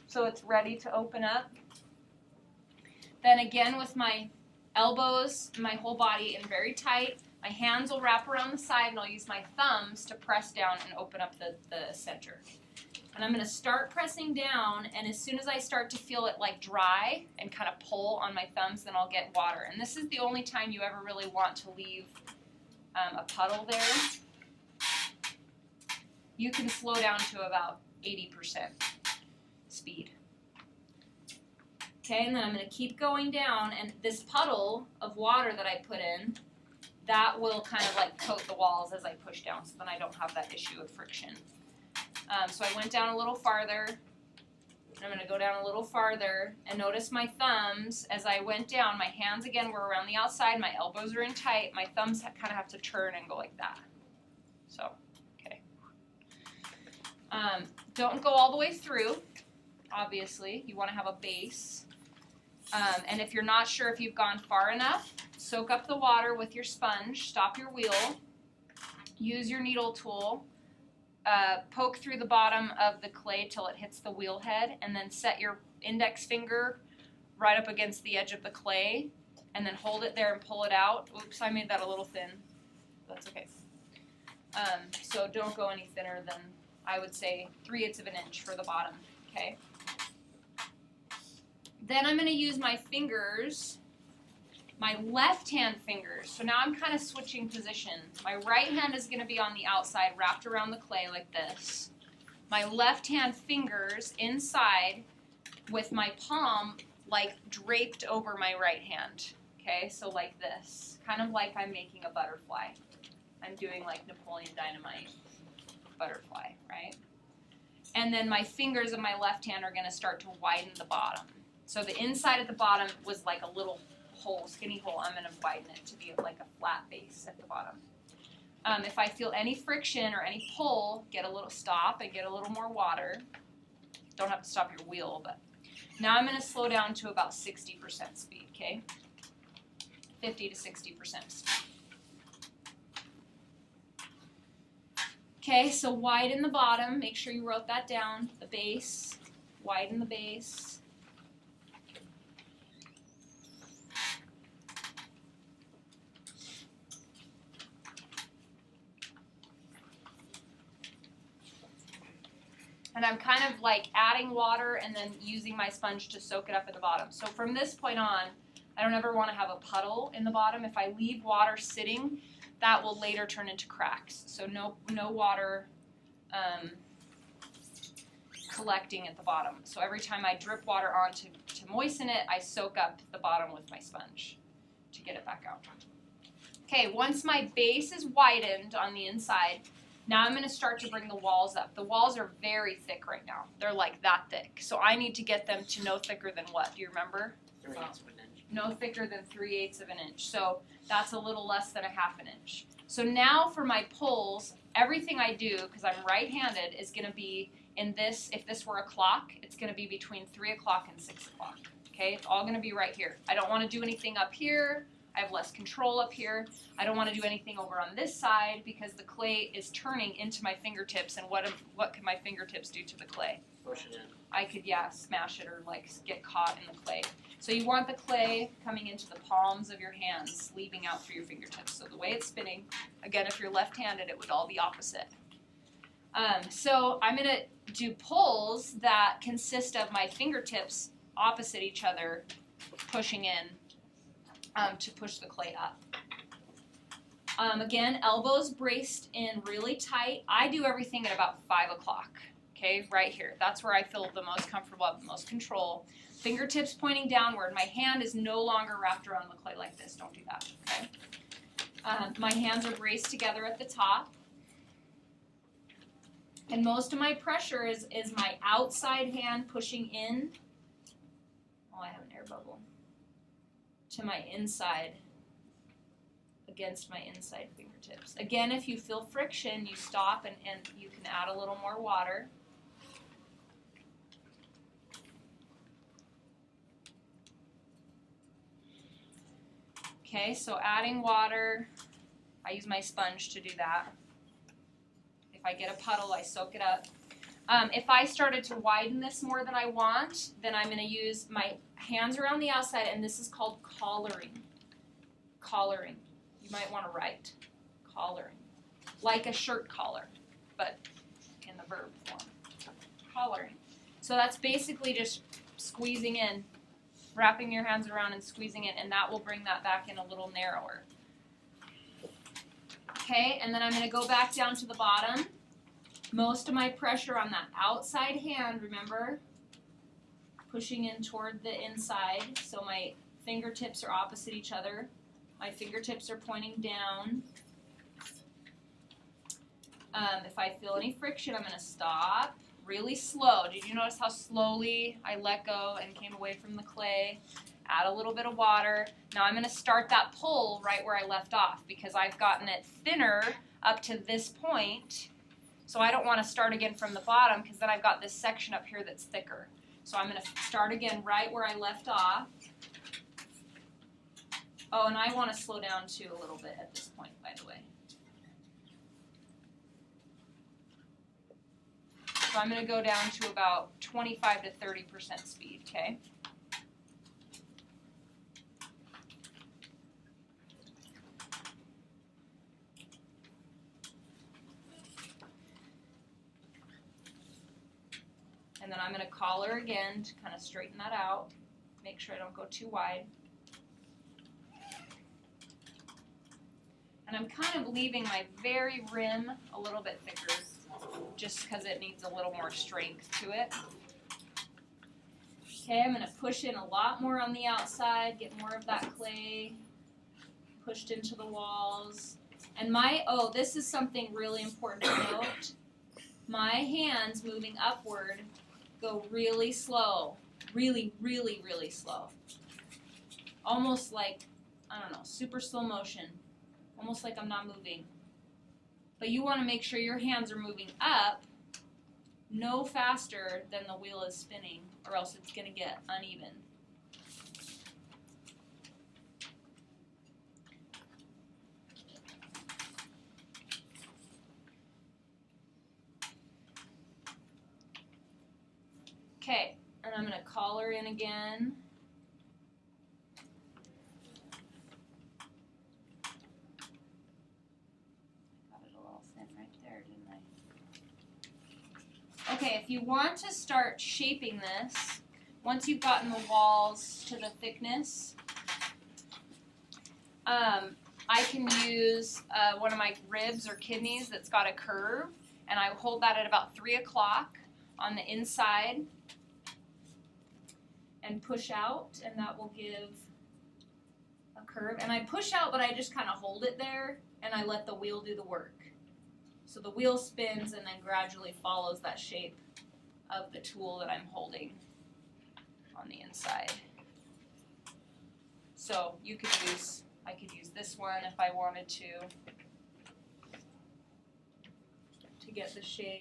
so it's ready to open up. Then again with my elbows, my whole body in very tight, my hands will wrap around the side and I'll use my thumbs to press down and open up the center. And I'm going to start pressing down, and as soon as I start to feel it like dry and kind of pull on my thumbs, then I'll get water. And this is the only time you ever really want to leave a puddle there. You can slow down to about 80% speed. Okay, and then I'm going to keep going down, and this puddle of water that I put in, that will kind of like coat the walls as I push down, so then I don't have that issue of friction. So I went down a little farther, and I'm going to go down a little farther, and notice my thumbs as I went down. My hands again were around the outside, my elbows are in tight, my thumbs kind of have to turn and go like that. So, okay. Don't go all the way through, obviously. You want to have a base. And if you're not sure if you've gone far enough, soak up the water with your sponge, stop your wheel, use your needle tool, poke through the bottom of the clay till it hits the wheel head, and then set your index finger right up against the edge of the clay, and then hold it there and pull it out. Oops, I made that a little thin. That's okay. So don't go any thinner than, I would say, 3/8 of an inch for the bottom, okay? Then I'm going to use my fingers, my left hand fingers. So now I'm kind of switching position. My right hand is going to be on the outside, wrapped around the clay like this. My left hand fingers inside with my palm like draped over my right hand. Okay, so like this. Kind of like I'm making a butterfly. I'm doing like Napoleon Dynamite butterfly, right? And then my fingers of my left hand are going to start to widen the bottom. So the inside at the bottom was like a little hole, skinny hole. I'm going to widen it to be like a flat base at the bottom. If I feel any friction or any pull, get a little stop and get a little more water. Don't have to stop your wheel, but now I'm going to slow down to about 60% speed, okay? 50 to 60% speed. Okay, so widen the bottom. Make sure you wrote that down. The base, widen the base. And I'm kind of like adding water and then using my sponge to soak it up at the bottom. So from this point on, I don't ever want to have a puddle in the bottom. If I leave water sitting, that will later turn into cracks. So no water collecting at the bottom. So every time I drip water on to moisten it, I soak up the bottom with my sponge to get it back out. Okay, once my base is widened on the inside, now I'm going to start to bring the walls up. The walls are very thick right now. They're like that thick. So I need to get them to no thicker than what? Do you remember? 3/8 of an inch. No thicker than 3/8 of an inch. So that's a little less than a 1/2 inch. So now for my pulls, everything I do, because I'm right-handed, is going to be in this. If this were a clock, it's going to be between 3 o'clock and 6 o'clock. Okay, it's all going to be right here. I don't want to do anything up here. I have less control up here. I don't want to do anything over on this side because the clay is turning into my fingertips, and what can my fingertips do to the clay? Push it in. I could, smash it or like get caught in the clay. So you want the clay coming into the palms of your hands, leaving out through your fingertips. So the way it's spinning, again, if you're left-handed, it would all be opposite. So I'm going to do pulls that consist of my fingertips opposite each other, pushing in to push the clay up. Again, elbows braced in really tight. I do everything at about 5 o'clock. Okay, right here. That's where I feel the most comfortable, the most control. Fingertips pointing downward. My hand is no longer wrapped around the clay like this. Don't do that, okay? My hands are braced together at the top. And most of my pressure is my outside hand pushing in. Oh, I have an air bubble. To my inside, against my inside fingertips. Again, if you feel friction, you stop and you can add a little more water. Okay, so adding water, I use my sponge to do that. If I get a puddle, I soak it up. If I started to widen this more than I want, then I'm going to use my hands around the outside, and this is called collaring. Collaring. You might want to write. Collaring. Like a shirt collar, but in the verb form. Collaring. So that's basically just squeezing in, wrapping your hands around and squeezing it, and that will bring that back in a little narrower. Okay, and then I'm going to go back down to the bottom. Most of my pressure on that outside hand, remember, pushing in toward the inside, so my fingertips are opposite each other. My fingertips are pointing down. If I feel any friction, I'm going to stop really slow. Did you notice how slowly I let go and came away from the clay? Add a little bit of water. Now I'm going to start that pull right where I left off because I've gotten it thinner up to this point. So I don't want to start again from the bottom because then I've got this section up here that's thicker. So I'm going to start again right where I left off. Oh, and I want to slow down too a little bit at this point, by the way. So I'm going to go down to about 25 to 30% speed, okay? And then I'm going to collar again to kind of straighten that out. Make sure I don't go too wide. And I'm kind of leaving my very rim a little bit thicker just because it needs a little more strength to it. Okay, I'm going to push in a lot more on the outside, get more of that clay pushed into the walls. And this is something really important to note. My hands moving upward go really slow, really, really, really slow. Almost like, I don't know, super slow motion. Almost like I'm not moving. But you want to make sure your hands are moving up no faster than the wheel is spinning, or else it's going to get uneven. Okay, and I'm going to collar in again. Got it a little thin right there, didn't I? Okay, if you want to start shaping this, once you've gotten the walls to the thickness, I can use one of my ribs or kidneys that's got a curve, and I hold that at about 3 o'clock on the inside and push out, and that will give a curve. And I push out, but I just kind of hold it there, and I let the wheel do the work. So the wheel spins and then gradually follows that shape of the tool that I'm holding on the inside. So I could use this one if I wanted to get the shape.